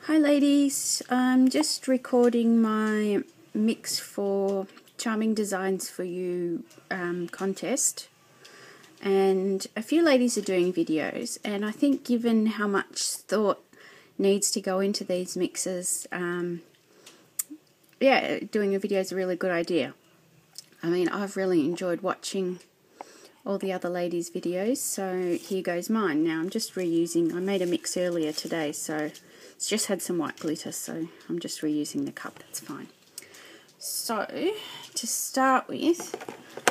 Hi ladies, I'm just recording my mix for CharmingDesigns4You contest, and a few ladies are doing videos, and I think given how much thought needs to go into these mixes, yeah, doing a video is a really good idea. I mean, I've really enjoyed watching all the other ladies' videos, so here goes mine. Now I'm just reusing, I made a mix earlier today, so it's just had some white glitter, so I'm just reusing the cup, that's fine. So, to start with,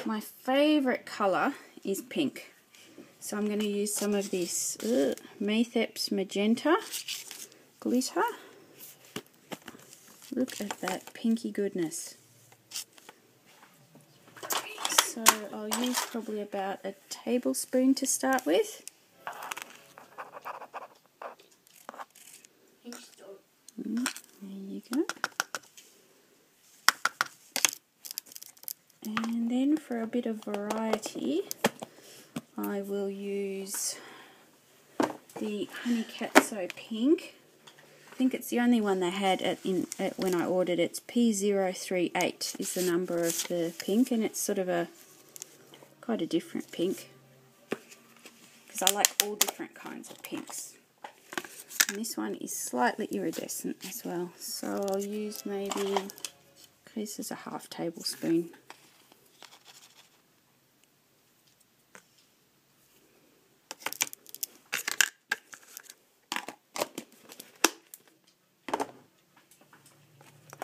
my favourite colour is pink. So I'm going to use some of this PsychoMamaT magenta glitter. Look at that pinky goodness. So I'll use probably about a tablespoon to start with. There you go. And then for a bit of variety, I will use the Honey Catso Pink. I think it's the only one they had when I ordered. It's P038 is the number of the pink, and it's sort of quite a different pink, because I like all different kinds of pinks. And this one is slightly iridescent as well, so I'll use maybe, this is a half tablespoon.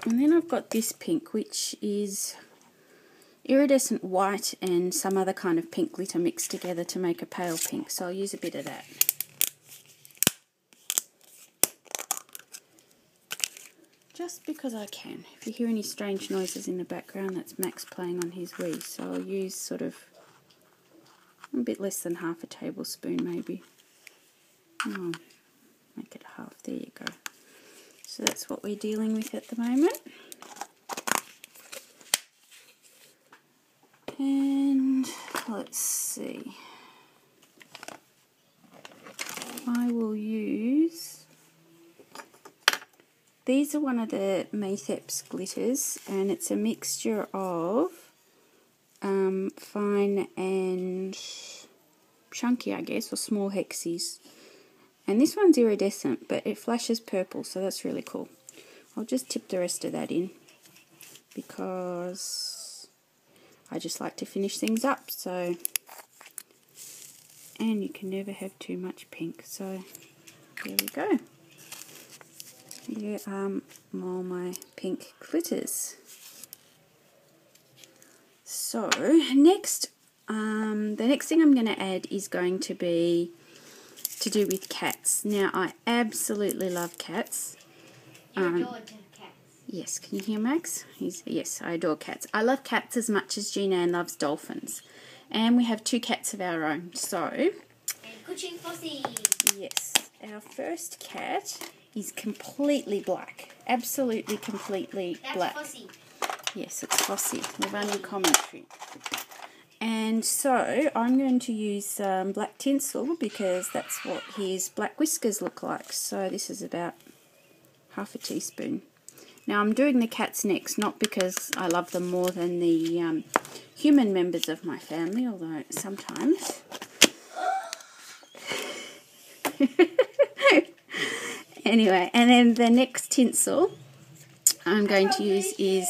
And then I've got this pink, which is iridescent white and some other kind of pink glitter mixed together to make a pale pink, so I'll use a bit of that. Just because I can. If you hear any strange noises in the background, that's Max playing on his Wii, so I'll use sort of a bit less than half a tablespoon maybe. Oh, make it half, there you go. So that's what we're dealing with at the moment. And let's see. I will use, these are one of the PsychoMamaT glitters, and it's a mixture of fine and chunky, I guess, or small hexies. And this one's iridescent, but it flashes purple, so that's really cool. I'll just tip the rest of that in, because I just like to finish things up. So, and you can never have too much pink, so there we go. Here are all my pink glitters. So next, the next thing I'm going to add is going to be to do with cats. Now, I absolutely love cats. You adore cats. Yes, can you hear Max? Yes, I adore cats. I love cats as much as Gina Ann loves dolphins. And we have 2 cats of our own, so... And Kuching Fossy. Yes, our first cat is completely black. Absolutely, completely black. That's Fossy. Yes, it's Fossy. We're running commentary. And so I'm going to use black tinsel, because that's what his black whiskers look like. So this is about half a teaspoon. Now I'm doing the cats next, not because I love them more than the human members of my family, although sometimes. Anyway, and then the next tinsel I'm going to use is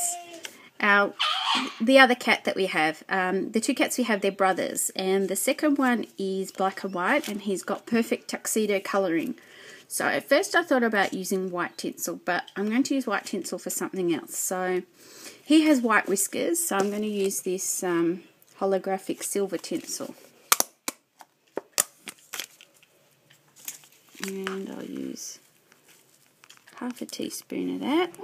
the other cat that we have. The 2 cats we have, they're brothers, and the second one is black and white, and he's got perfect tuxedo colouring. So at first I thought about using white tinsel, but I'm going to use white tinsel for something else. So he has white whiskers, so I'm going to use this holographic silver tinsel. And I'll use half a teaspoon of that.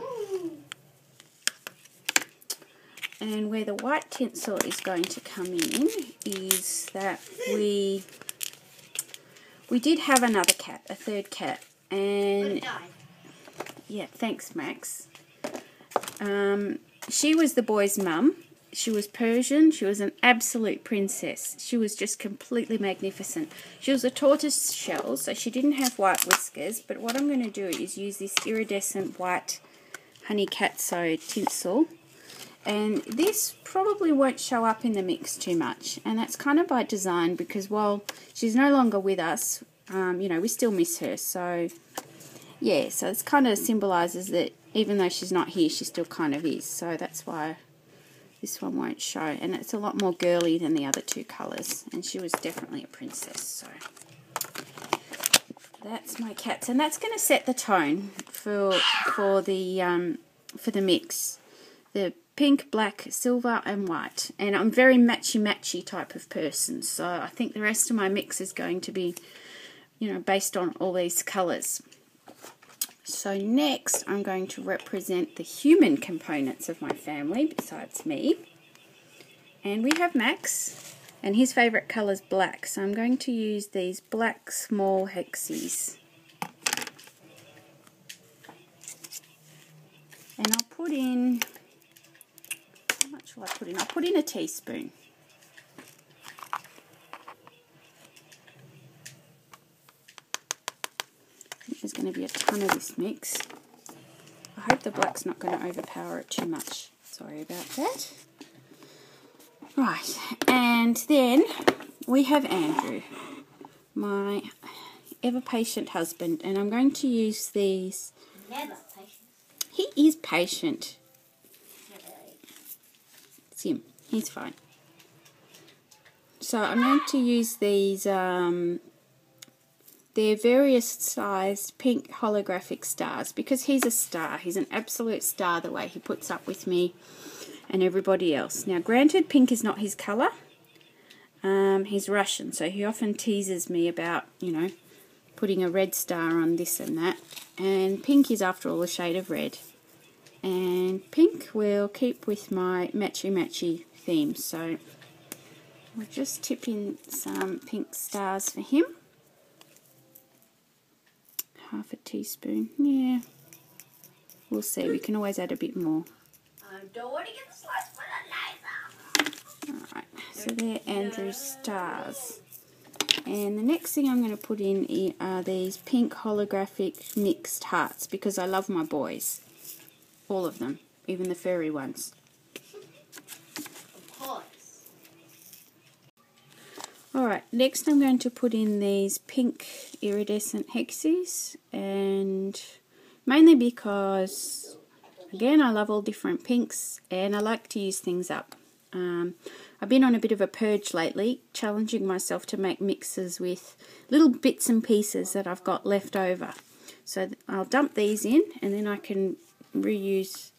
And where the white tinsel is going to come in is that we did have another cat, a third cat, and yeah, thanks Max. She was the boy's mum, she was Persian. She was an absolute princess. She was just completely magnificent. She was a tortoise shell, so she didn't have white whiskers, but what I'm going to do is use this iridescent white honey catso tinsel, and this probably won't show up in the mix too much, and that's kind of by design, because while she's no longer with us, you know, we still miss her. So yeah, so it's kind of symbolises that even though she's not here, she still kind of is. So that's why this one won't show, and it's a lot more girly than the other two colours, and she was definitely a princess. So that's my cats, and that's going to set the tone for the mix. The pink, black, silver, and white. And I'm very matchy type of person, so I think the rest of my mix is going to be, you know, based on all these colours. So next I'm going to represent the human components of my family besides me. And we have Max, and his favourite colour is black, so I'm going to use these black small hexies. And I'll put in, how much will I put in? I'll put in a teaspoon. There's going to be a ton of this mix. I hope the black's not going to overpower it too much. Sorry about that. Right, and then we have Andrew, my ever-patient husband, and I'm going to use these. Never patient. He is patient. It's him. He's fine. So I'm going to use these, they're various sized pink holographic stars, because he's a star. He's an absolute star the way he puts up with me and everybody else. Now granted, pink is not his colour. He's Russian, so he often teases me about, you know, putting a red star on this and that. And pink is after all a shade of red. And pink will keep with my matchy theme. So we'll just tip in some pink stars for him. Half a teaspoon, yeah. We'll see, we can always add a bit more. I don't want to get the slice for the laser. Alright, so they're Andrew's stars. And the next thing I'm going to put in are these pink holographic mixed hearts, because I love my boys. All of them, even the furry ones. Of course. Alright, next I'm going to put in these pink iridescent hexies, and mainly because, again, I love all different pinks and I like to use things up. I've been on a bit of a purge lately, challenging myself to make mixes with little bits and pieces that I've got left over. So I'll dump these in, and then I can reuse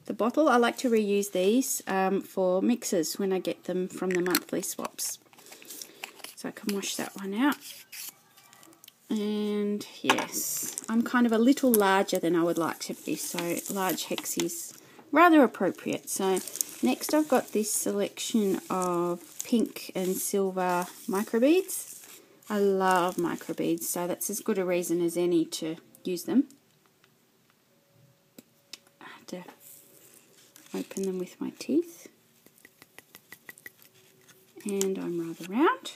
the bottle. I like to reuse these for mixes when I get them from the monthly swaps. So I can wash that one out. And yes, I'm kind of a little larger than I would like to be, so large hex is rather appropriate. So next I've got this selection of pink and silver microbeads. I love microbeads, so that's as good a reason as any to use them. I have to open them with my teeth. And I'm rather round.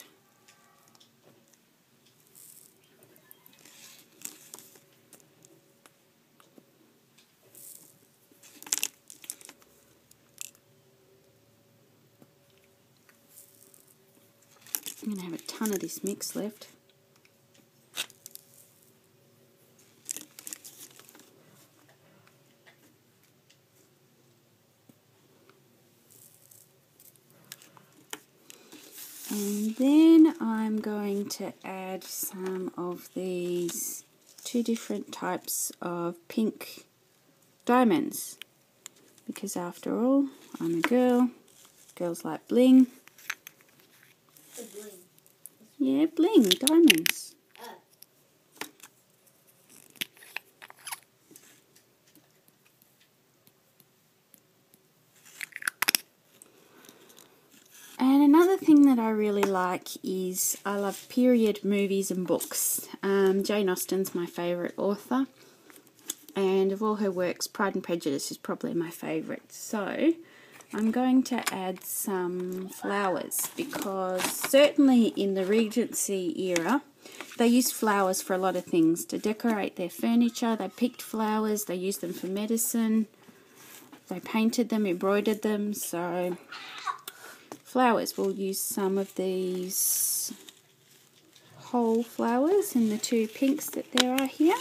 I'm going to have a ton of this mix left. And then I'm going to add some of these two different types of pink diamonds, because after all, I'm a girl. Girls like bling. Bling. Yeah, bling, diamonds. Oh. And another thing that I really like is I love period movies and books. Jane Austen's my favourite author, and of all her works, Pride and Prejudice is probably my favourite. So I'm going to add some flowers because certainly in the Regency era they used flowers for a lot of things. To decorate their furniture, they picked flowers, they used them for medicine, they painted them, embroidered them. So flowers, we'll use some of these whole flowers in the 2 pinks that there are here.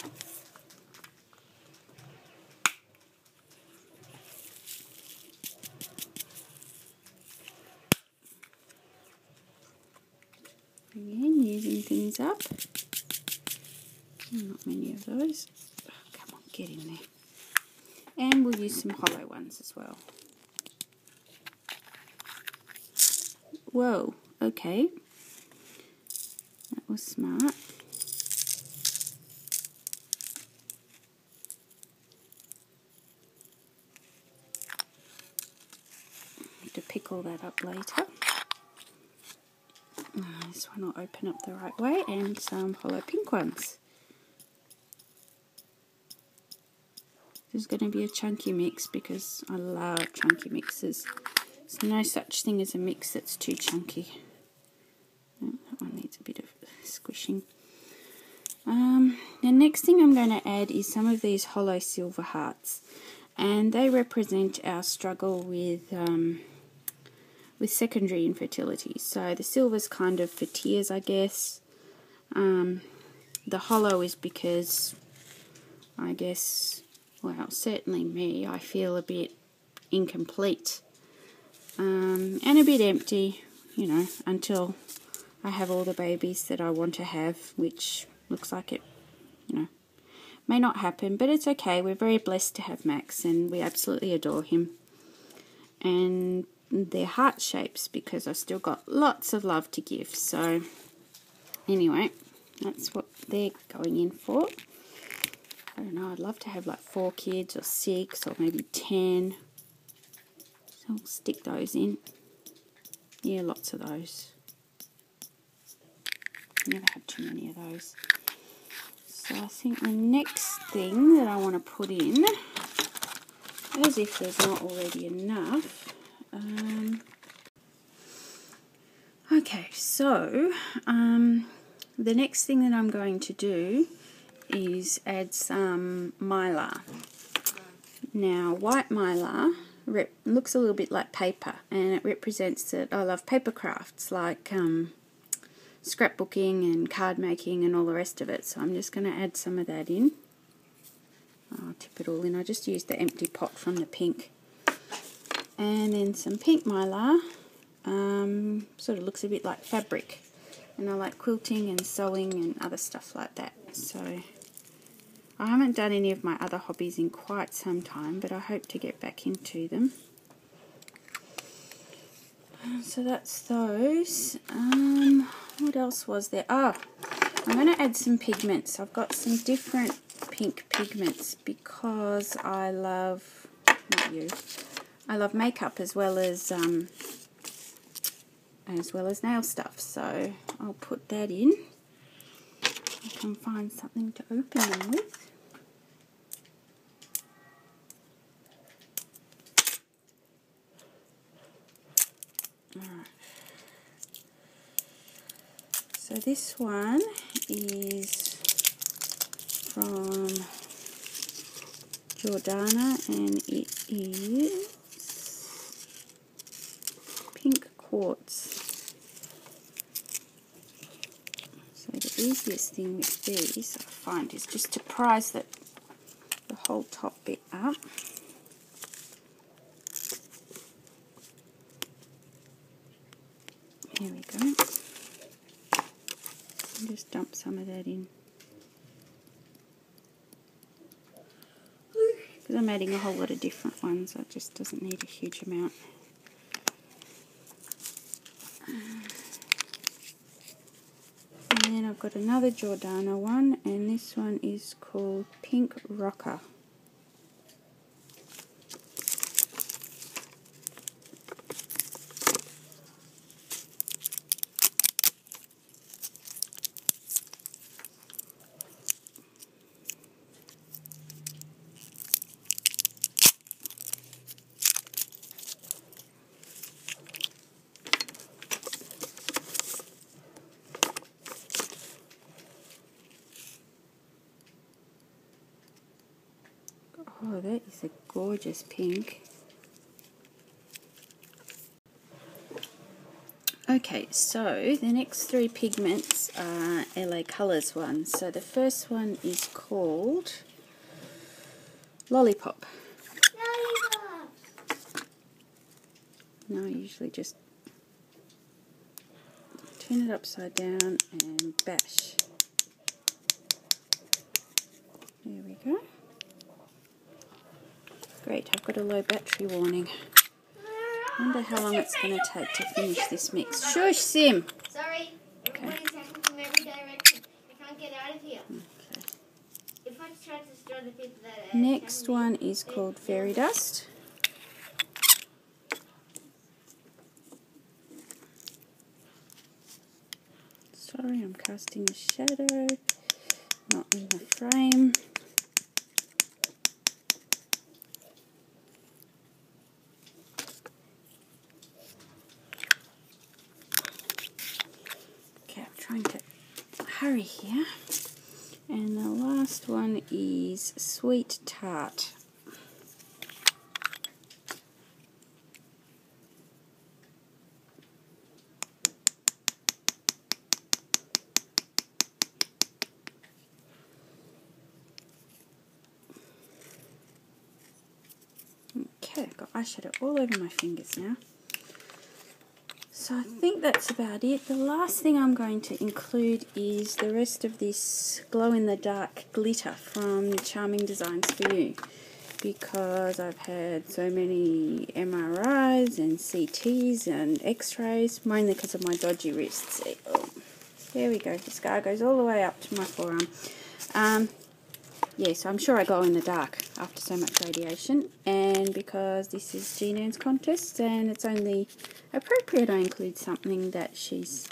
Again, using things up. Not many of those. Oh, come on, get in there. And we'll use some hollow ones as well. Whoa, okay. That was smart. Need to pick all that up later. This one will open up the right way, and some hollow pink ones. This is going to be a chunky mix because I love chunky mixes. There's no such thing as a mix that's too chunky. Oh, that one needs a bit of squishing. The next thing I'm going to add is some of these hollow silver hearts, and they represent our struggle with secondary infertility. So the silver's kind of for tears, I guess. The hollow is because, I guess, well, certainly me, I feel a bit incomplete and a bit empty, you know, until I have all the babies that I want to have, which looks like it, you know, may not happen, but it's okay. We're very blessed to have Max, and we absolutely adore him. And they're heart shapes because I've still got lots of love to give. So anyway, that's what they're going in for. I don't know, I'd love to have like 4 kids or 6 or maybe 10. So I'll stick those in. Yeah, lots of those. Never have too many of those. So I think the next thing that I want to put in, as if there's not already enough. Okay, so the next thing that I'm going to do is add some mylar. Now, white mylar looks a little bit like paper, and it represents that I love paper crafts like scrapbooking and card making and all the rest of it. So I'm just going to add some of that in. I'll tip it all in. I just used the empty pot from the pink. And then some pink mylar. Sort of looks a bit like fabric. And I like quilting and sewing and other stuff like that. So I haven't done any of my other hobbies in quite some time, but I hope to get back into them. So that's those. What else was there? Oh, I'm going to add some pigments. I've got some different pink pigments because I love, I love makeup as well as nail stuff. So I'll put that in. I can find something to open them with. Alright. So this one is from Jordana, and it is pink quartz. So the easiest thing with these I find is just to prise the whole top bit up. Here we go. And just dump some of that in. Because I'm adding a whole lot of different ones, it just doesn't need a huge amount. And then I've got another Jordana one, and this one is called Pink Rocker. Oh, that is a gorgeous pink. Okay, so the next three pigments are LA Colours ones. So the first one is called Lollipop. No, I usually just turn it upside down and bash. There we go. Great, I've got a low battery warning. I wonder how long it's going to take to finish this mix. Shush, Sim! Sorry, Okay. everybody's acting from every direction. I can't get out of here. Okay. If I try to destroy the people that Next one is called Fairy Dust. Sorry, I'm casting a shadow, not in the frame. Okay, I'm trying to hurry here. And the last one is Sweet Tart. Okay, I've got eyeshadow all over my fingers now. So I think that's about it. The last thing I'm going to include is the rest of this glow-in-the-dark glitter from CharmingDesigns4You, because I've had so many MRIs and CTs and X-rays, mainly because of my dodgy wrists. Oh, there we go. The scar goes all the way up to my forearm. Yeah, so I'm sure I glow in the dark after so much radiation, and because this is Jean Ann's contest and it's only appropriate I include something that she's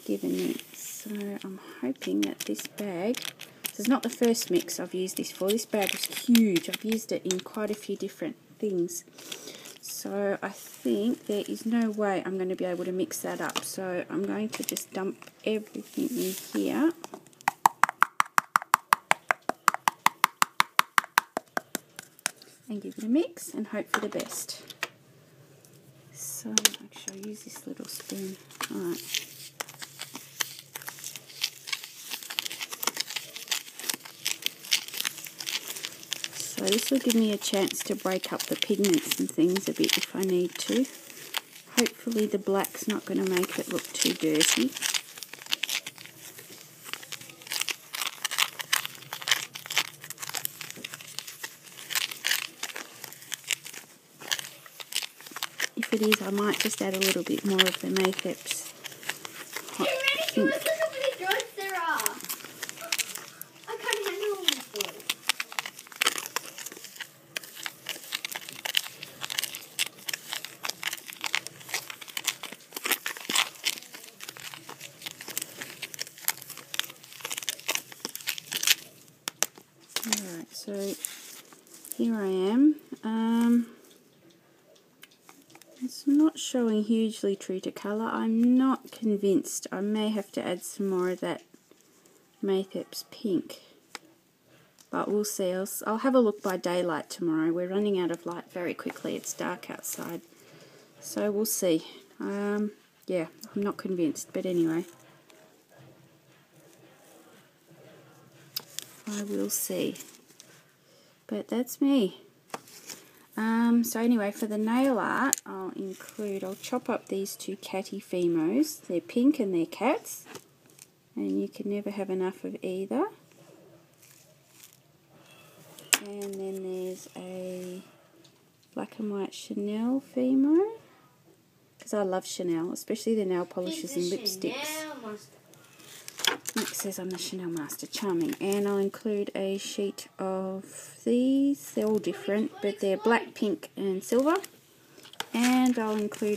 given me. So I'm hoping that this bag, this is not the first mix I've used this for. This bag was huge. I've used it in quite a few different things. So I think there is no way I'm going to be able to mix that up. So I'm going to just dump everything in here. And give it a mix and hope for the best. So actually I'll use this little spoon. Alright. So this will give me a chance to break up the pigments and things a bit if I need to. Hopefully the black's not going to make it look too dirty. If it is, I might just add a little bit more of the Maythep's hot pink. Look how many drugs there are. I can't handle all these boys. Alright, so here I am. It's not showing hugely true to colour. I'm not convinced. I may have to add some more of that Maythep's pink. But we'll see. I'll have a look by daylight tomorrow. We're running out of light very quickly. It's dark outside. So we'll see. Yeah, I'm not convinced. But anyway. I will see. But that's me. So anyway, for the nail art, I'll chop up these two catty Femos. They're pink and they're cats. And you can never have enough of either. And then there's a black and white Chanel Femo. Because I love Chanel, especially the nail polishes and lipsticks. It says I'm the Chanel Master, charming. And I'll include a sheet of these. They're all different, but they're black, pink and silver. And I'll include